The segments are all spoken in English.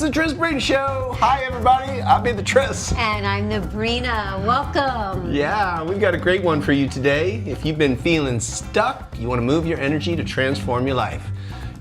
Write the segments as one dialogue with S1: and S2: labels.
S1: It's the Tris Breen Show. Hi, everybody. I'll be the Tris.
S2: And I'm the Brina. Welcome.
S1: Yeah, we've got a great one for you today. If you've been feeling stuck, you want to move your energy to transform your life.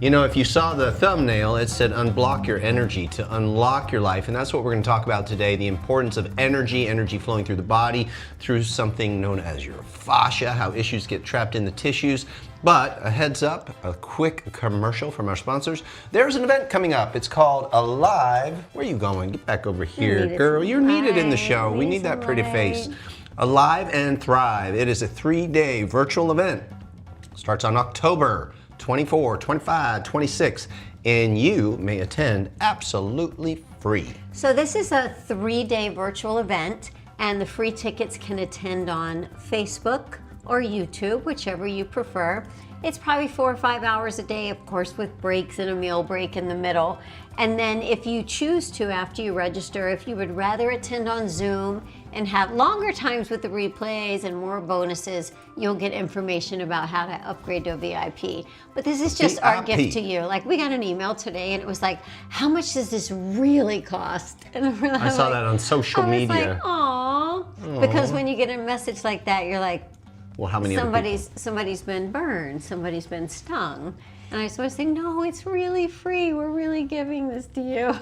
S1: You know, if you saw the thumbnail, it said unblock your energy to unlock your life. And that's what we're going to talk about today, the importance of energy flowing through the body, through something known as your fascia, how issues get trapped in the tissues. But a heads up, a quick commercial from our sponsors. There's an event coming up. It's called Alive. Where are you going? Get back over here, girl. You're needed in the show. We need that pretty face. Alive and Thrive. It is a 3-day virtual event. Starts on October 24, 25, 26, and you may attend absolutely free.
S2: So this is a 3-day virtual event, and the free tickets can attend on Facebook or YouTube, whichever you prefer. It's probably 4 or 5 hours a day, of course, with breaks and a meal break in the middle. And then if you choose to, after you register, if you would rather attend on Zoom and have longer times with the replays and more bonuses, you'll get information about how to upgrade to a VIP. But this is just our gift to you. Like, we got an email today and it was like, how much does this really cost? And
S1: I saw that on social media.
S2: I was like, aw. Because when you get a message like that, you're like,
S1: well, how many
S2: somebody's been burned, somebody's been stung. And I just want to say, no, it's really free. We're really giving this to you.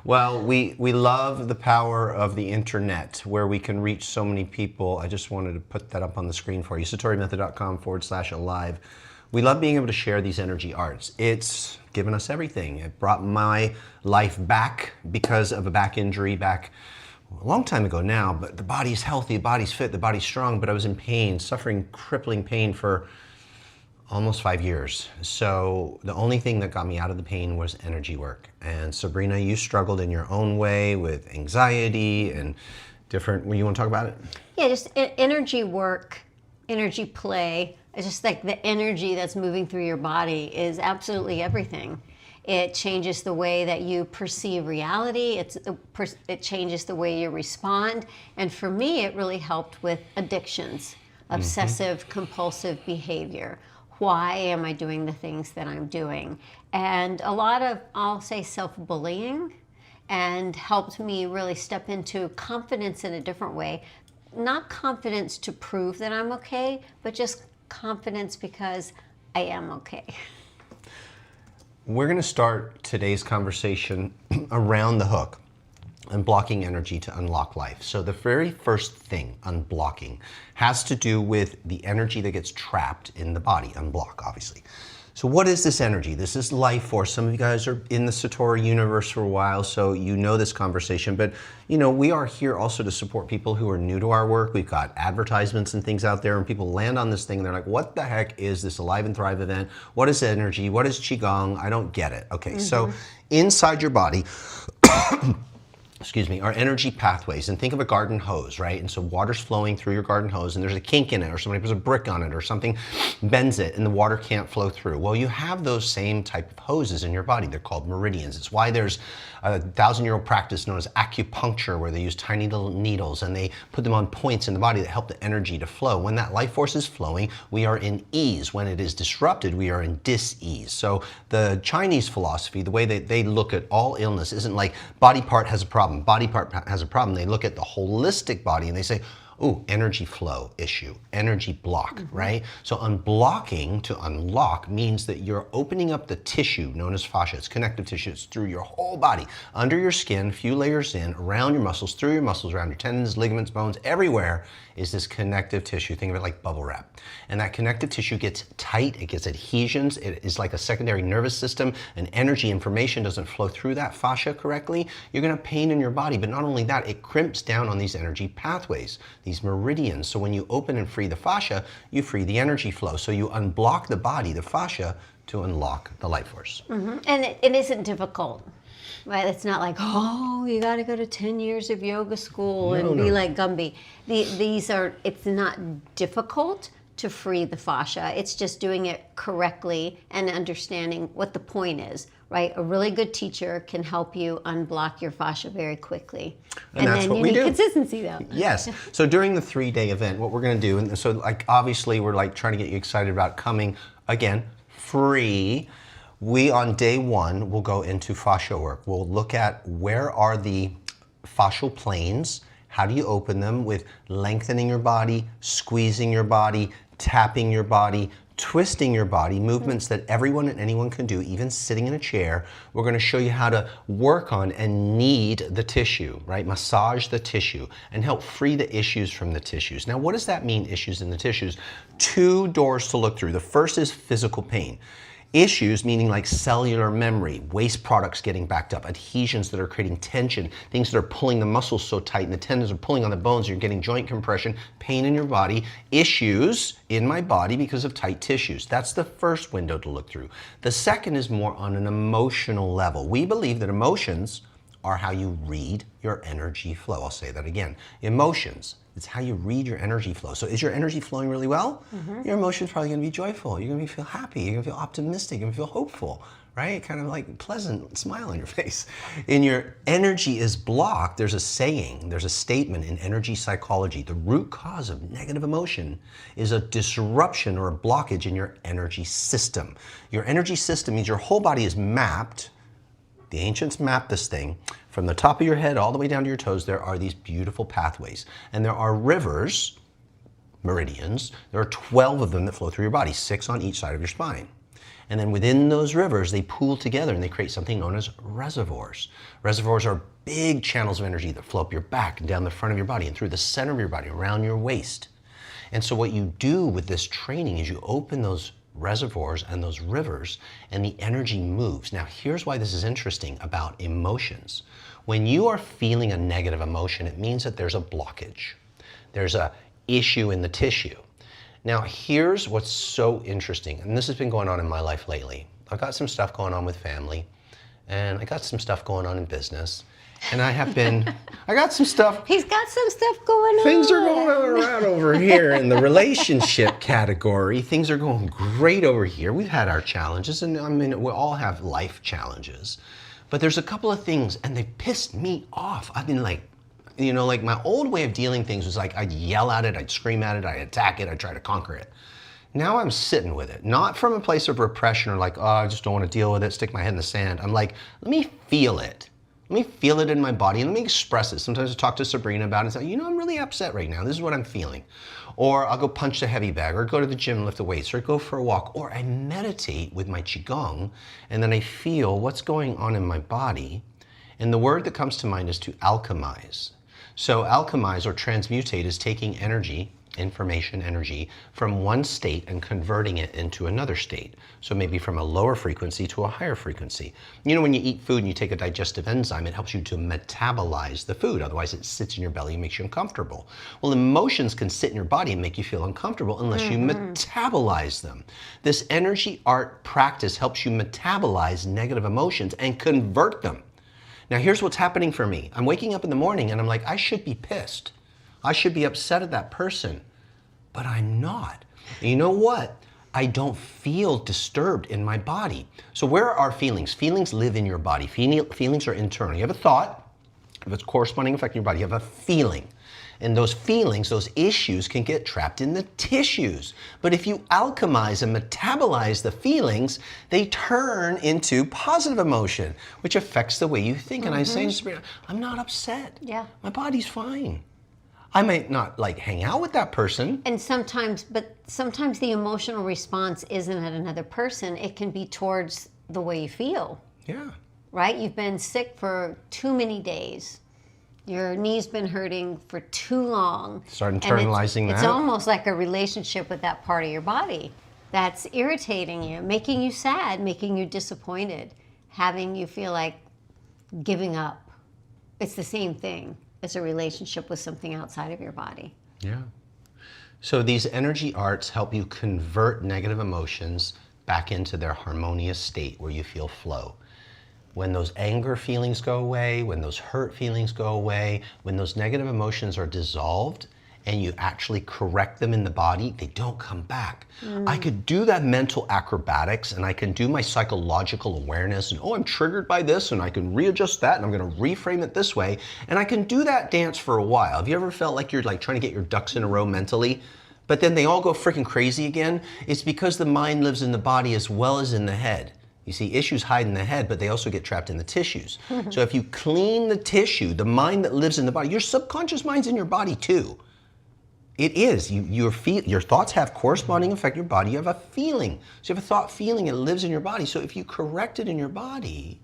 S1: Well, we love the power of the internet where we can reach so many people. I just wanted to put that up on the screen for you. SatoriMethod.com/alive. We love being able to share these energy arts. It's given us everything. It brought my life back because of a back injury back a long time ago now, but the body's healthy, the body's fit, the body's strong, but I was in pain, suffering crippling pain for almost 5 years. So the only thing that got me out of the pain was energy work. And Sabrina, you struggled in your own way with anxiety and different, you want to talk about it?
S2: Yeah, just energy work, energy play. It's just like the energy that's moving through your body is absolutely everything. It changes the way that you perceive reality. It changes the way you respond. And for me, it really helped with addictions, obsessive compulsive behavior. Why am I doing the things that I'm doing? And a lot of, I'll say, self-bullying, and helped me really step into confidence in a different way. Not confidence to prove that I'm okay, but just confidence because I am okay.
S1: We're going to start today's conversation around the hook, unblocking energy to unlock life. So the very first thing, unblocking, has to do with the energy that gets trapped in the body. Unblock, obviously. So what is this energy? This is life force. Some of you guys are in the Satori universe for a while, so you know this conversation. But you know, we are here also to support people who are new to our work. We've got advertisements and things out there, and people land on this thing and they're like, what the heck is this Alive and Thrive event? What is energy? What is Qigong? I don't get it. Okay, so inside your body, excuse me, are energy pathways. And think of a garden hose, right? And so water's flowing through your garden hose and there's a kink in it, or somebody puts a brick on it, or something bends it and the water can't flow through. Well, you have those same type of hoses in your body. They're called meridians. It's why there's a 1,000-year-old practice known as acupuncture, where they use tiny little needles and they put them on points in the body that help the energy to flow. When that life force is flowing, we are in ease. When it is disrupted, we are in dis-ease. So the Chinese philosophy, the way they look at all illness, isn't like body part has a problem, body part has a problem. They look at the holistic body and they say, ooh, energy flow issue, energy block, right? So unblocking to unlock means that you're opening up the tissue known as fascia. It's connective tissue. It's through your whole body, under your skin, a few layers in, around your muscles, through your muscles, around your tendons, ligaments, bones, everywhere is this connective tissue. Think of it like bubble wrap. And that connective tissue gets tight, it gets adhesions, it is like a secondary nervous system, and energy information doesn't flow through that fascia correctly, you're gonna have pain in your body. But not only that, it crimps down on these energy pathways, these meridians. So when you open and free the fascia, you free the energy flow. So you unblock the body, the fascia, to unlock the life force.
S2: And it isn't difficult. Right? It's not like, oh, you got to go to 10 years of yoga school and be like Gumby. It's not difficult to free the fascia. It's just doing it correctly and understanding what the point is, right? A really good teacher can help you unblock your fascia very quickly.
S1: And that's
S2: then
S1: what
S2: you
S1: we
S2: need
S1: do.
S2: Consistency though.
S1: Yes. So during the 3-day event, what we're going to do, and so like obviously we're like trying to get you excited about coming, again, free. We, on day one, will go into fascia work. We'll look at where are the fascial planes, how do you open them with lengthening your body, squeezing your body, tapping your body, twisting your body, movements that everyone and anyone can do, even sitting in a chair. We're going to show you how to work on and knead the tissue, right? Massage the tissue and help free the issues from the tissues. Now, what does that mean, issues in the tissues? Two doors to look through. The first is physical pain. Issues, meaning like cellular memory, waste products getting backed up, adhesions that are creating tension, things that are pulling the muscles so tight and the tendons are pulling on the bones, you're getting joint compression, pain in your body, issues in my body because of tight tissues. That's the first window to look through. The second is more on an emotional level. We believe that emotions are how you read your energy flow. I'll say that again. Emotions, it's how you read your energy flow. So is your energy flowing really well? Your emotion's probably gonna be joyful. You're gonna feel happy. You're gonna feel optimistic. You're gonna feel hopeful, right? Kind of like pleasant smile on your face. And your energy is blocked. There's a saying, there's a statement in energy psychology. The root cause of negative emotion is a disruption or a blockage in your energy system. Your energy system means your whole body is mapped. The ancients mapped this thing from the top of your head all the way down to your toes. There are these beautiful pathways, and there are rivers, meridians. There are 12 of them that flow through your body, 6 on each side of your spine. And then within those rivers, they pool together and they create something known as reservoirs. Reservoirs are big channels of energy that flow up your back and down the front of your body and through the center of your body, around your waist. And so what you do with this training is you open those reservoirs and those rivers, and the energy moves. Now, here's why this is interesting about emotions. When you are feeling a negative emotion, it means that there's a blockage. There's a issue in the tissue. Now, here's what's so interesting, and this has been going on in my life lately. I've got some stuff going on with family, and I got some stuff going on in business, and I got some stuff.
S2: He's got some stuff going on.
S1: Things are going around over here in the relationship category. Things are going great over here. We've had our challenges, and I mean, we all have life challenges. But there's a couple of things, and they pissed me off. I've been like, you know, like my old way of dealing things was like, I'd yell at it, I'd scream at it, I'd attack it, I'd try to conquer it. Now I'm sitting with it, not from a place of repression or like, oh, I just don't want to deal with it, stick my head in the sand. I'm like, let me feel it. Let me feel it in my body and let me express it. Sometimes I talk to Sabrina about it and say, you know, I'm really upset right now. This is what I'm feeling. Or I'll go punch the heavy bag, or go to the gym and lift the weights, or go for a walk, or I meditate with my Qigong, and then I feel what's going on in my body. And the word that comes to mind is to alchemize. So alchemize or transmutate is taking energy, information, energy, from one state and converting it into another state. So maybe from a lower frequency to a higher frequency. You know, when you eat food and you take a digestive enzyme, it helps you to metabolize the food. Otherwise, it sits in your belly and makes you uncomfortable. Well, emotions can sit in your body and make you feel uncomfortable unless you metabolize them. This energy art practice helps you metabolize negative emotions and convert them. Now, here's what's happening for me. I'm waking up in the morning and I'm like, I should be pissed. I should be upset at that person, but I'm not. And you know what? I don't feel disturbed in my body. So where are feelings? Feelings live in your body. Feelings are internal. You have a thought, if it's corresponding effect in your body, you have a feeling. And those feelings, those issues can get trapped in the tissues. But if you alchemize and metabolize the feelings, they turn into positive emotion, which affects the way you think. And I say to Sabrina, I'm not upset.
S2: Yeah.
S1: My body's fine. I might not like hang out with that person.
S2: And sometimes the emotional response isn't at another person. It can be towards the way you feel.
S1: Yeah.
S2: Right? You've been sick for too many days. Your knee's been hurting for too long.
S1: Start internalizing that.
S2: It's almost like a relationship with that part of your body that's irritating you, making you sad, making you disappointed, having you feel like giving up. It's the same thing. It's a relationship with something outside of your body.
S1: Yeah. So these energy arts help you convert negative emotions back into their harmonious state where you feel flow. When those anger feelings go away, when those hurt feelings go away, when those negative emotions are dissolved and you actually correct them in the body, they don't come back. I could do that mental acrobatics and I can do my psychological awareness and, oh, I'm triggered by this and I can readjust that and I'm gonna reframe it this way. And I can do that dance for a while. Have you ever felt like you're like trying to get your ducks in a row mentally, but then they all go freaking crazy again? It's because the mind lives in the body as well as in the head. You see, issues hide in the head, but they also get trapped in the tissues. So if you clean the tissue, the mind that lives in the body, your subconscious mind's in your body too. It is. Your thoughts have corresponding effect in your body. You have a feeling. So you have a thought feeling, it lives in your body. So if you correct it in your body,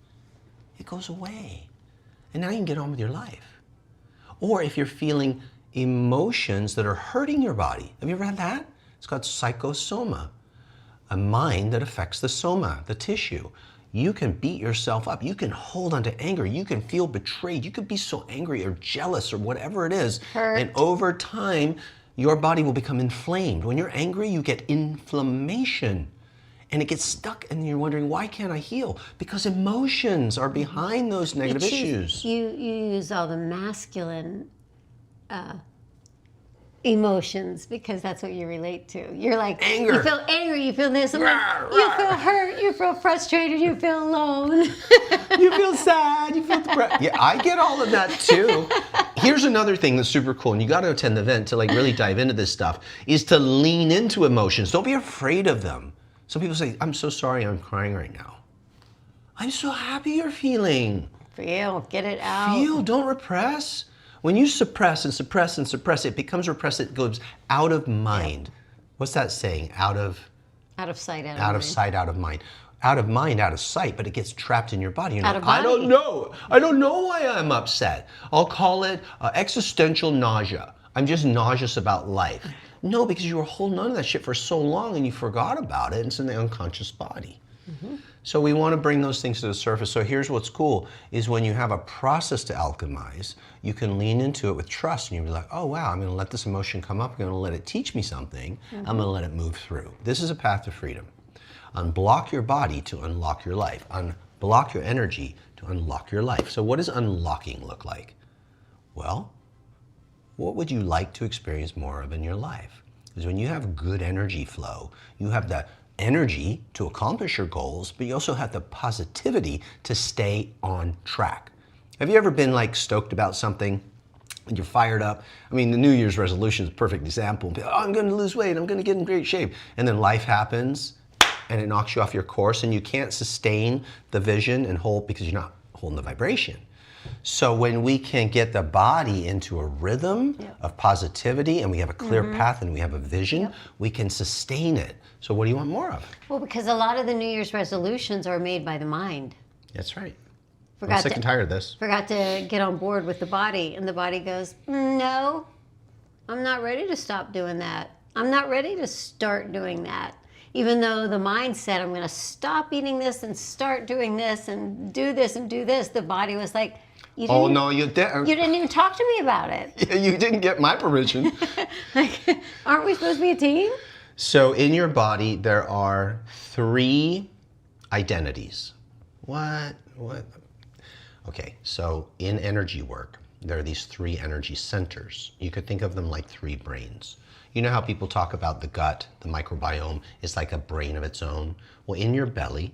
S1: it goes away. And now you can get on with your life. Or if you're feeling emotions that are hurting your body. Have you ever had that? It's called psychosoma. A mind that affects the soma, the tissue. You can beat yourself up. You can hold on to anger. You can feel betrayed. You could be so angry or jealous or whatever it is.
S2: Hurt.
S1: And over time, your body will become inflamed. When you're angry, you get inflammation. And it gets stuck and you're wondering, why can't I heal? Because emotions are behind those negative issues.
S2: You use all the masculine emotions because that's what you relate to. You're like,
S1: Anger.
S2: You feel angry, you feel this. I'm like, you feel hurt, you feel frustrated, you feel alone.
S1: You feel sad, you feel depressed. Yeah, I get all of that too. Here's another thing that's super cool, and you got to attend the event to like really dive into this stuff, is to lean into emotions. Don't be afraid of them. Some people say, I'm so sorry I'm crying right now. I'm so happy you're feeling.
S2: Feel, get it out.
S1: Feel, don't repress. When you suppress and suppress and suppress, it becomes repressed, it goes out of mind. What's that saying? Out of
S2: sight, out of mind.
S1: Out of sight, out of mind. Out of mind, out of sight, but it gets trapped in your body. You're
S2: Out
S1: like,
S2: of body.
S1: I don't know. I don't know why I'm upset. I'll call it existential nausea. I'm just nauseous about life. No, because you were holding on to that shit for so long and you forgot about it, and it's in the unconscious body. So we want to bring those things to the surface. So here's what's cool, is when you have a process to alchemize, you can lean into it with trust and you'll be like, oh wow, I'm going to let this emotion come up, I'm going to let it teach me something, I'm going to let it move through. This is a path to freedom. Unblock your body to unlock your life. Unblock your energy to unlock your life. So what does unlocking look like? Well, what would you like to experience more of in your life? Because when you have good energy flow, you have the energy to accomplish your goals, but you also have the positivity to stay on track. Have you ever been like stoked about something and you're fired up? I mean, the New Year's resolution is a perfect example. Oh, I'm going to lose weight, I'm going to get in great shape. And then life happens and it knocks you off your course and you can't sustain the vision and hold because you're not holding the vibration. So when we can get the body into a rhythm of positivity and we have a clear path and we have a vision, we can sustain it. So what do you want more of?
S2: Well, because a lot of the New Year's resolutions are made by the mind.
S1: That's right. I'm sick and tired of this.
S2: Forgot to get on board with the body, and the body goes, no, I'm not ready to stop doing that. I'm not ready to start doing that. Even though the mind said, I'm going to stop eating this and start doing this and do this and do this, the body was like, you didn't even talk to me about it.
S1: Yeah, you didn't get my permission.
S2: Like, aren't we supposed to be a team?
S1: So in your body, there are 3 identities. What? Okay, so in energy work, there are these 3 energy centers. You could think of them like 3 brains. You know how people talk about the gut, the microbiome is like a brain of its own? Well, in your belly,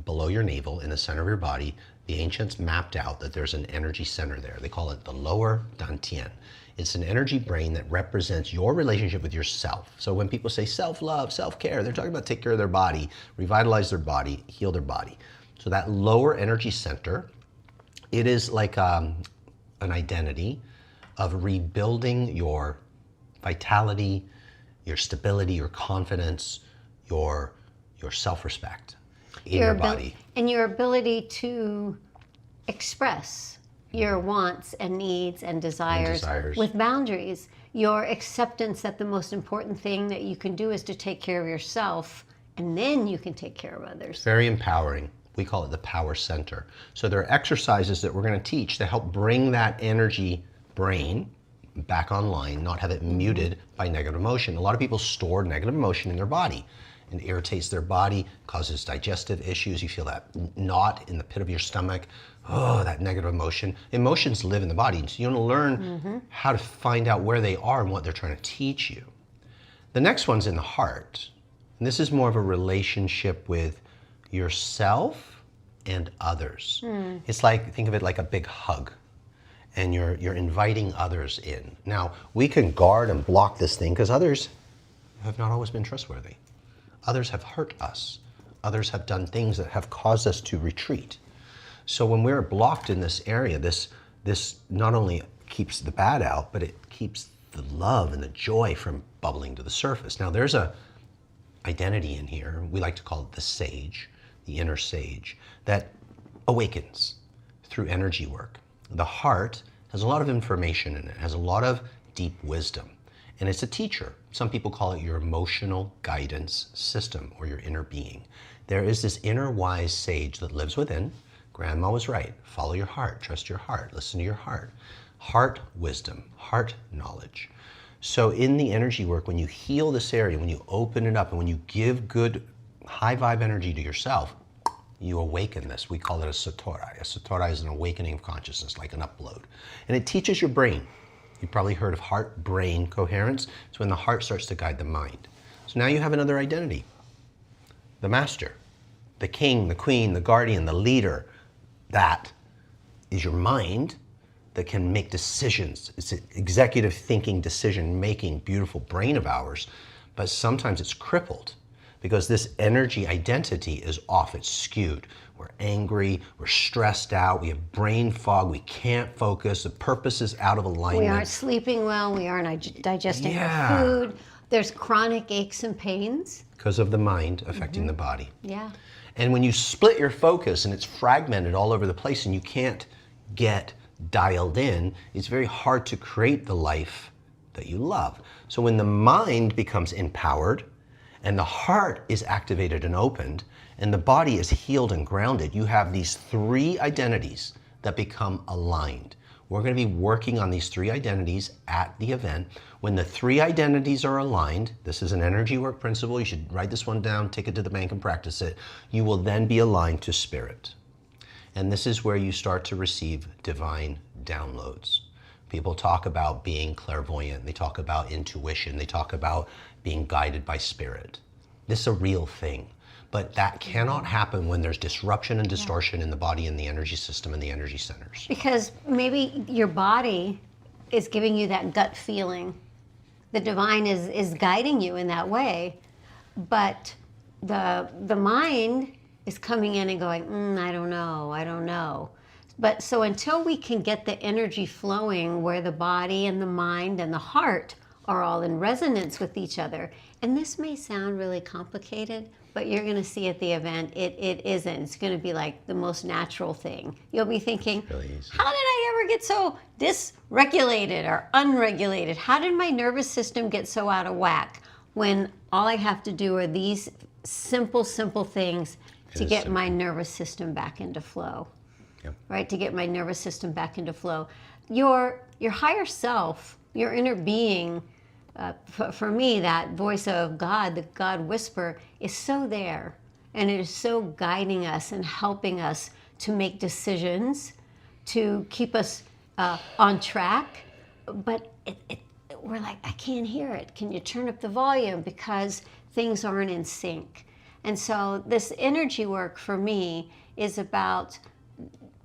S1: below your navel, in the center of your body, the ancients mapped out that there's an energy center there. They call it the lower dantian. It's an energy brain that represents your relationship with yourself. So when people say self-love, self-care, they're talking about take care of their body, revitalize their body, heal their body. So that lower energy center, it is like an identity of rebuilding your vitality, your stability, your confidence, your self-respect in your body.
S2: And your ability to express your wants and needs and desires with boundaries. Your acceptance that the most important thing that you can do is to take care of yourself, and then you can take care of others.
S1: Very empowering. We call it the power center. So there are exercises that we're going to teach to help bring that energy brain back online, not have it muted by negative emotion. A lot of people store negative emotion in their body and it irritates their body, causes digestive issues. You feel that knot in the pit of your stomach. Oh, that negative emotion. Emotions live in the body. So you want to learn how to find out where they are and what they're trying to teach you. The next one's in the heart. And this is more of a relationship with yourself and others. It's like, think of it like a big hug. And you're inviting others in. Now, we can guard and block this thing because others have not always been trustworthy. Others have hurt us. Others have done things that have caused us to retreat. So when we're blocked in this area, this not only keeps the bad out, but it keeps the love and the joy from bubbling to the surface. Now there's a identity in here, we like to call it the sage, the inner sage, that awakens through energy work. The heart has a lot of information in it, has a lot of deep wisdom, and it's a teacher. Some people call it your emotional guidance system or your inner being. There is this inner wise sage that lives within. Grandma was right. Follow your heart, trust your heart, listen to your heart. Heart wisdom, heart knowledge. So in the energy work, when you heal this area, when you open it up, and when you give good high vibe energy to yourself, you awaken this. We call it a satori. A satori is an awakening of consciousness, like an upload. And it teaches your brain. You've probably heard of heart-brain coherence. It's when the heart starts to guide the mind. So now you have another identity. The master, the king, the queen, the guardian, the leader. That is your mind that can make decisions. It's an executive thinking, decision-making, beautiful brain of ours, but sometimes it's crippled because this energy identity is off, it's skewed. We're angry, we're stressed out, we have brain fog, we can't focus, the purpose is out of alignment.
S2: We aren't sleeping well, we aren't digesting our food. There's chronic aches and pains.
S1: Because of the mind affecting the body.
S2: Yeah.
S1: And when you split your focus and it's fragmented all over the place and you can't get dialed in, it's very hard to create the life that you love. So when the mind becomes empowered and the heart is activated and opened and the body is healed and grounded, you have these three identities that become aligned. We're going to be working on these three identities at the event. When the three identities are aligned, this is an energy work principle, you should write this one down, take it to the bank and practice it, you will then be aligned to spirit. And this is where you start to receive divine downloads. People talk about being clairvoyant, they talk about intuition, they talk about being guided by spirit. This is a real thing, but that cannot happen when there's disruption and distortion in the body and the energy system and the energy centers.
S2: Because maybe your body is giving you that gut feeling. The divine is guiding you in that way, but the mind is coming in and going, I don't know. But so until we can get the energy flowing where the body and the mind and the heart are all in resonance with each other, and this may sound really complicated, but you're going to see at the event, it isn't. It's going to be like the most natural thing. You'll be thinking,
S1: really easy.
S2: How did I ever get so dysregulated or unregulated? How did my nervous system get so out of whack when all I have to do are these simple things to get my nervous system back into flow, right? To get my nervous system back into flow. Your higher self, your inner being, for me, that voice of God, the God whisper, is so there. And it is so guiding us and helping us to make decisions, to keep us on track. But we're like, I can't hear it. Can you turn up the volume? Because things aren't in sync. And so this energy work for me is about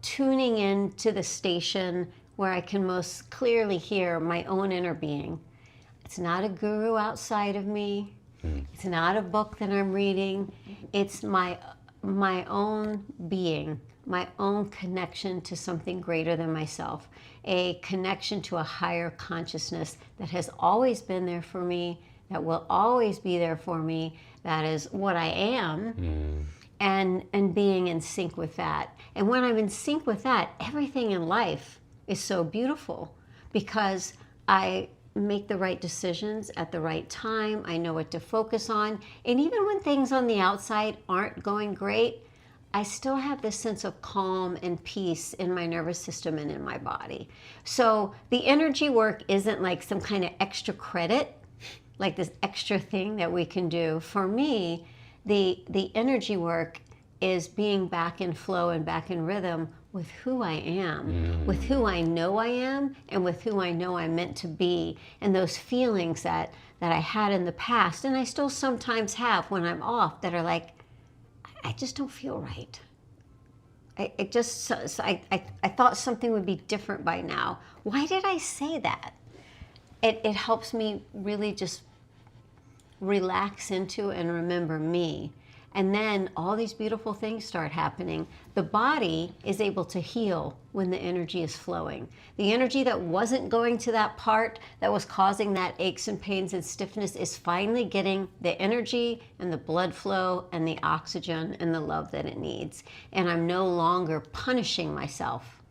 S2: tuning into the station where I can most clearly hear my own inner being. It's not a guru outside of me. It's not a book that I'm reading. It's my own being, my own connection to something greater than myself, a connection to a higher consciousness that has always been there for me, that will always be there for me, that is what I am, and being in sync with that. And when I'm in sync with that, everything in life is so beautiful because I make the right decisions at the right time. I know what to focus on. And even when things on the outside aren't going great, I still have this sense of calm and peace in my nervous system and in my body. So the energy work isn't like some kind of extra credit, like this extra thing that we can do. For me, the energy work is being back in flow and back in rhythm with who I am, with who I know I am, and with who I know I'm meant to be, and those feelings that I had in the past, and I still sometimes have when I'm off, that are like, I just don't feel right. I thought something would be different by now. Why did I say that? It helps me really just relax into and remember me. And then all these beautiful things start happening. The body is able to heal when the energy is flowing. The energy that wasn't going to that part that was causing that aches and pains and stiffness is finally getting the energy and the blood flow and the oxygen and the love that it needs. And I'm no longer punishing myself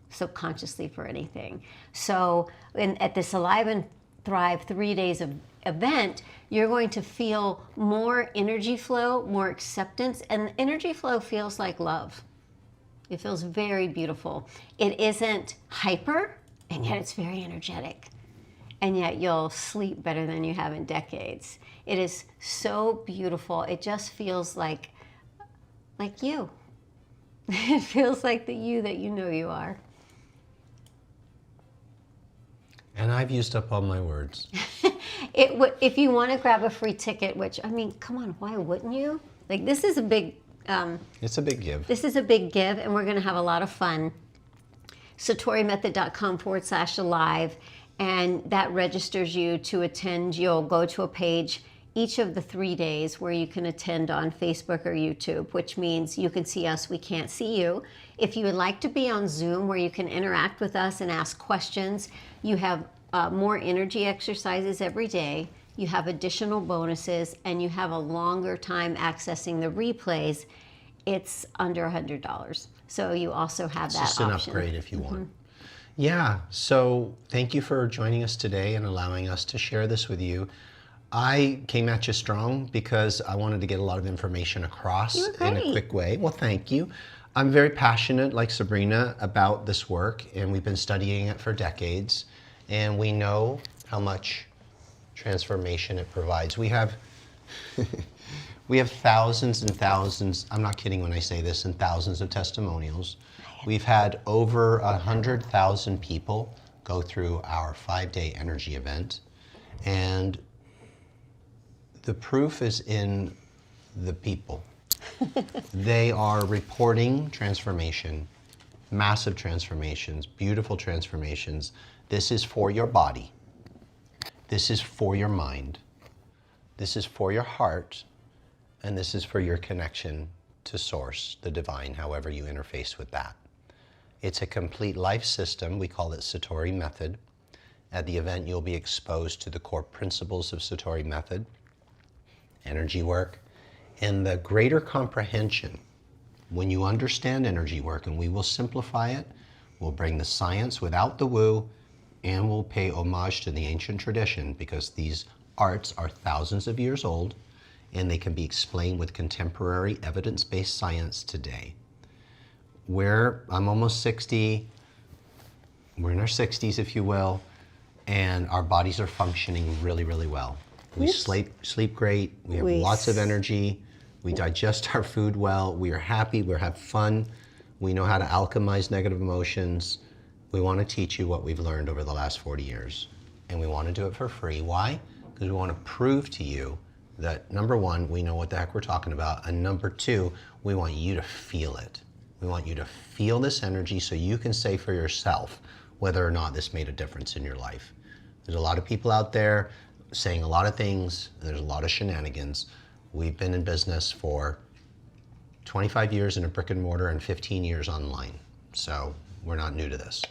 S2: subconsciously for anything. So at this Alive and Thrive 3 days of event, you're going to feel more energy flow, more acceptance, and energy flow feels like love. It feels very beautiful. It isn't hyper, and yet it's very energetic. And yet you'll sleep better than you have in decades. It is so beautiful. It just feels like you. It feels like the you that you know you are.
S1: And I've used up all my words.
S2: If you want to grab a free ticket, which, I mean, come on, why wouldn't you? Like, this is a big...
S1: it's a big give.
S2: This is a big give, and we're going to have a lot of fun. SatoriMethod.com/alive, and that registers you to attend. You'll go to a page each of the 3 days where you can attend on Facebook or YouTube, which means you can see us, we can't see you. If you would like to be on Zoom where you can interact with us and ask questions, you have more energy exercises every day, you have additional bonuses, and you have a longer time accessing the replays. It's under $100. So you also have that
S1: Just
S2: option.
S1: an upgrade if you want. Yeah, so thank you for joining us today and allowing us to share this with you. I came at you strong because I wanted to get a lot of information across in a quick way. Well, thank you. I'm very passionate, like Sabrina, about this work, and we've been studying it for decades, and we know how much transformation it provides. We have thousands and thousands, I'm not kidding when I say this, and thousands of testimonials. We've had over 100,000 people go through our 5-day energy event, and the proof is in the people. They are reporting transformation, massive transformations, beautiful transformations. This is for your body. This is for your mind. This is for your heart. And this is for your connection to Source, the divine, however you interface with that. It's a complete life system. We call it Satori Method. At the event, you'll be exposed to the core principles of Satori Method, energy work, and the greater comprehension. When you understand energy work, and we will simplify it, we'll bring the science without the woo, and we'll pay homage to the ancient tradition, because these arts are thousands of years old, and they can be explained with contemporary evidence-based science today. I'm almost 60, we're in our 60s, if you will, and our bodies are functioning really, really well. We sleep great, we have lots of energy, we digest our food well, we are happy, we have fun, we know how to alchemize negative emotions. We want to teach you what we've learned over the last 40 years. And we want to do it for free. Why? Because we want to prove to you that, number one, we know what the heck we're talking about, and number two, we want you to feel it. We want you to feel this energy so you can say for yourself whether or not this made a difference in your life. There's a lot of people out there saying a lot of things, and there's a lot of shenanigans. We've been in business for 25 years in a brick and mortar and 15 years online. So we're not new to this.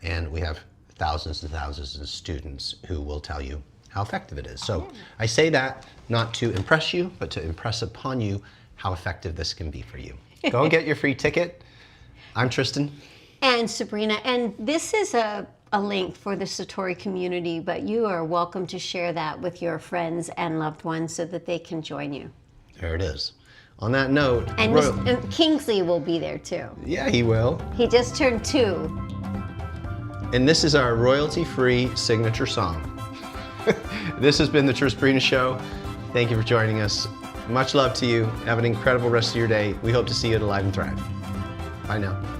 S1: And we have thousands and thousands of students who will tell you how effective it is. So I say that not to impress you, but to impress upon you how effective this can be for you. Go and get your free ticket. I'm Tristan.
S2: And Sabrina. And this is a link for the Satori community, but you are welcome to share that with your friends and loved ones so that they can join you.
S1: There it is. On that note,
S2: and Kingsley will be there too.
S1: Yeah, he will.
S2: He just turned 2.
S1: And this is our royalty-free signature song. This has been the Trisbrina Show. Thank you for joining us. Much love to you. Have an incredible rest of your day. We hope to see you at Alive and Thrive. Bye now.